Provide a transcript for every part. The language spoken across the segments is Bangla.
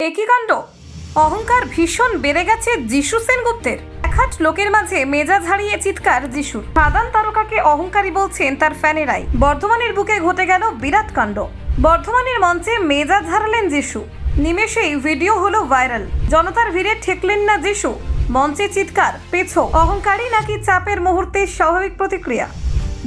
একই কাণ্ড, অহংকার ভীষণ বেড়ে গেছে যিশু সেনগুপ্তের। একহাট লোকের মাঝে মেজাজ হারিয়ে চিৎকার যিশুর। সাধারণ তারকাকে অহংকারী বলছেন তার ফ্যানেরাই। বর্ধমানের বুকে ঘটে গেল বিরাট কাণ্ড। বর্ধমানের মঞ্চে মেজাজ হারালেন যিশু। নিমেষেই ভিডিও হলো ভাইরাল। জনতার ভিড়ে ঠেকলেন না যিশু। মঞ্চে চিৎকার, পেছো অহংকারী নাকি চাপের মুহূর্তে স্বাভাবিক প্রতিক্রিয়া।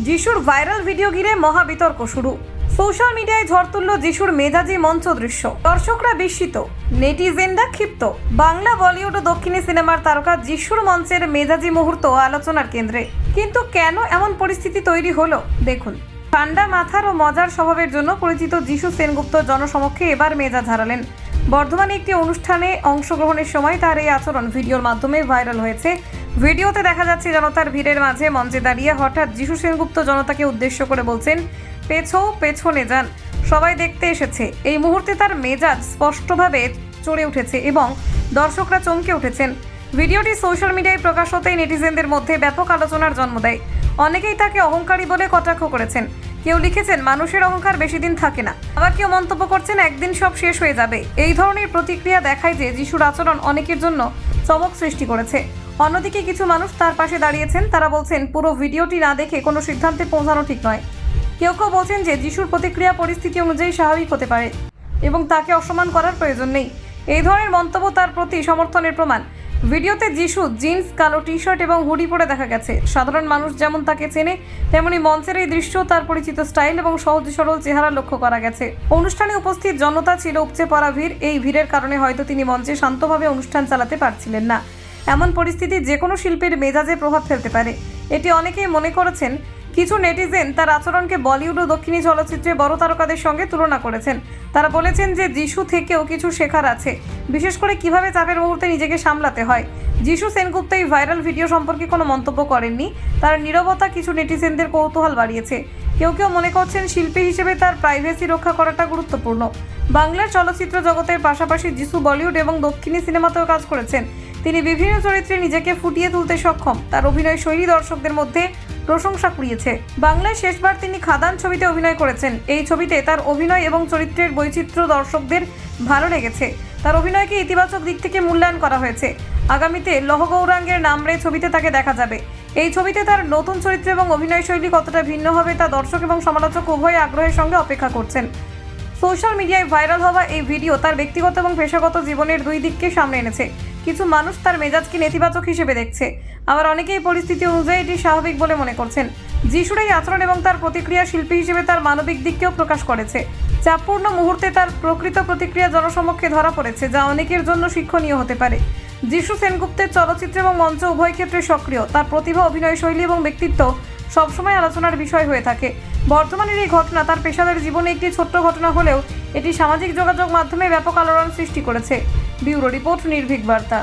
যিশুর ভাইরাল ভিডিও ঘিরে মহা বিতর্ক শুরু। সোশ্যাল মিডিয়ায় ঝড় তুলল যিশুর মেজাজি মঞ্চ দৃশ্য। দর্শকরা বিস্মিত, নেটিজেনরা ক্ষিপ্ত। বাংলা, বলিউড ও দক্ষিণী সিনেমার তারকা যিশুর মঞ্চের মেজাজি মুহূর্ত আলোচনার কেন্দ্রে। কিন্তু কেন এমন পরিস্থিতি তৈরি হলো দেখুন। ঠান্ডা মাথার ও মজার স্বভাবের জন্য পরিচিত যিশু সেনগুপ্ত জনসমক্ষে এবার মেজাজ হারালেন। বর্ধমানে একটি অনুষ্ঠানে অংশগ্রহণের সময় তার এই আচরণ ভিডিওর মাধ্যমে ভাইরাল হয়েছে। ভিডিওতে দেখা যাচ্ছে জনতার ভিড়ের মাঝে মঞ্চে দাঁড়িয়ে হঠাৎ যিশু সেনগুপ্ত জনতাকে উদ্দেশ্য করে বলছেন, পেছনে যান, সবাই দেখতে এসেছে। এই মুহূর্তে তার মেজাজ স্পষ্টভাবে চড়ে উঠেছে এবং দর্শকরা চমকে উঠেছেন। ভিডিওটি সোশ্যাল মিডিয়ায় প্রকাশ হতেই নেটিজেনদের মধ্যে ব্যাপক আলোচনার জন্ম দেয়। অনেকেই তাকে অহংকারী বলে কটাক্ষ করেছেন। কেউ লিখেছেন, মানুষের অহংকার বেশি দিন থাকে না। আবার কেউ মন্তব্য করছেন, একদিন সব শেষ হয়ে যাবে। এই ধরনের প্রতিক্রিয়া দেখায় যে যিশুর আচরণ অনেকের জন্য চমক সৃষ্টি করেছে। অন্যদিকে কিছু মানুষ তার পাশে দাঁড়িয়েছেন। তারা বলছেন, পুরো ভিডিওটি না দেখে কোনো সিদ্ধান্তে পৌঁছানো ঠিক নয়। কেউ কেউ বলছেন যে যিশুর প্রতিক্রিয়া পরিস্থিতি অনুযায়ী স্বাভাবিক হতে পারে এবং তাকে অসম্মান করার প্রয়োজন নেই। এই ধরনের মন্তব্য তার প্রতি সমর্থনের প্রমাণ। ভিডিওতে যিশু জিন্স, কালো টি শার্ট এবং হুডি পরে দেখা গেছে। সাধারণ মানুষ যেমন তাকে চেনে, তেমনি মঞ্চের এই দৃশ্য তার পরিচিত স্টাইল এবং সহজ সরল চেহারা লক্ষ্য করা গেছে। অনুষ্ঠানে উপস্থিত জনতা ছিল উপচে পড়া ভিড়। এই ভিড়ের কারণে হয়তো তিনি মঞ্চে শান্তভাবে অনুষ্ঠান চালাতে পারছিলেন না। এমন পরিস্থিতি যে কোনো শিল্পীর মেজাজে প্রভাব ফেলতে পারে। এটি অনেকেই মনে করেছেন। কিছু নেটিজেন তার আচরণকে বলিউড ও দক্ষিণী চলচ্চিত্রে বড় তারকাদের সঙ্গে তুলনা করেছেন। তারা বলেছেন যে যিশু থেকেও কিছু শেখার আছে, বিশেষ করে কিভাবে চাপের মুহূর্তে নিজেকে সামলাতে হয়। যিশু সেনগুপ্ত এই ভাইরাল ভিডিও সম্পর্কে কোনো মন্তব্য করেননি। তার নীরবতা কিছু নেটিজেনদের কৌতূহল বাড়িয়েছে। কেউ কেউ মনে করছেন শিল্পী হিসেবে তার প্রাইভেসি রক্ষা করাটা গুরুত্বপূর্ণ। বাংলার চলচ্চিত্র জগতের পাশাপাশি যিশু বলিউড এবং দক্ষিণী সিনেমাতেও কাজ করেছেন। তিনি বিভিন্ন চরিত্রে নিজেকে ফুটিয়ে তুলতে সক্ষম। তার অভিনয় শৈলী দর্শকদের মধ্যে প্রশংসা কুড়িয়েছে। বাংলায় শেষবার তিনি খাদান ছবিতে অভিনয় করেছেন। এই ছবিতে তার অভিনয় এবং চরিত্রের বৈচিত্র্য দর্শকদের ভালো লেগেছে। তার অভিনয়কে ইতিবাচক দিক থেকে মূল্যায়ন করা হয়েছে। আগামীতে লহ গৌরাঙ্গের নামরে ছবিতে তাকে দেখা যাবে। এই ছবিতে তার নতুন চরিত্র এবং অভিনয় শৈলী কতটা ভিন্ন হবে তা দর্শক এবং সমালোচক উভয় আগ্রহের সঙ্গে অপেক্ষা করছেন। সোশ্যাল মিডিয়ায় ভাইরাল হওয়া এই ভিডিও তার ব্যক্তিগত এবং পেশাগত জীবনের দুই দিককে সামনে এনেছে। কিছু মানুষ তার মেজাজকে নেতিবাচক হিসেবে দেখছে, আবার অনেকেই পরিস্থিতি অনুযায়ী এটি স্বাভাবিক বলে মনে করছেন। যিশুর এই আচরণ এবং তার প্রতিক্রিয়া শিল্পী হিসেবে তার মানবিক দিককেও প্রকাশ করেছে। চাপপূর্ণ মুহূর্তে তার প্রকৃত প্রতিক্রিয়া জনসমক্ষে ধরা পড়েছে, যা অনেকের জন্য শিক্ষণীয় হতে পারে। যিশু সেনগুপ্তের চলচ্চিত্র এবং মঞ্চ উভয় ক্ষেত্রে সক্রিয়। তার প্রতিভা, অভিনয় শৈলী এবং ব্যক্তিত্ব সবসময় আলোচনার বিষয় হয়ে থাকে। বর্তমানের এই ঘটনা তার পেশাদার জীবনে একটি ছোট্ট ঘটনা হলেও এটি সামাজিক যোগাযোগ মাধ্যমে ব্যাপক আলোড়ন সৃষ্টি করেছে। ব্যুরো রিপোর্ট, নির্ভীক বার্তা।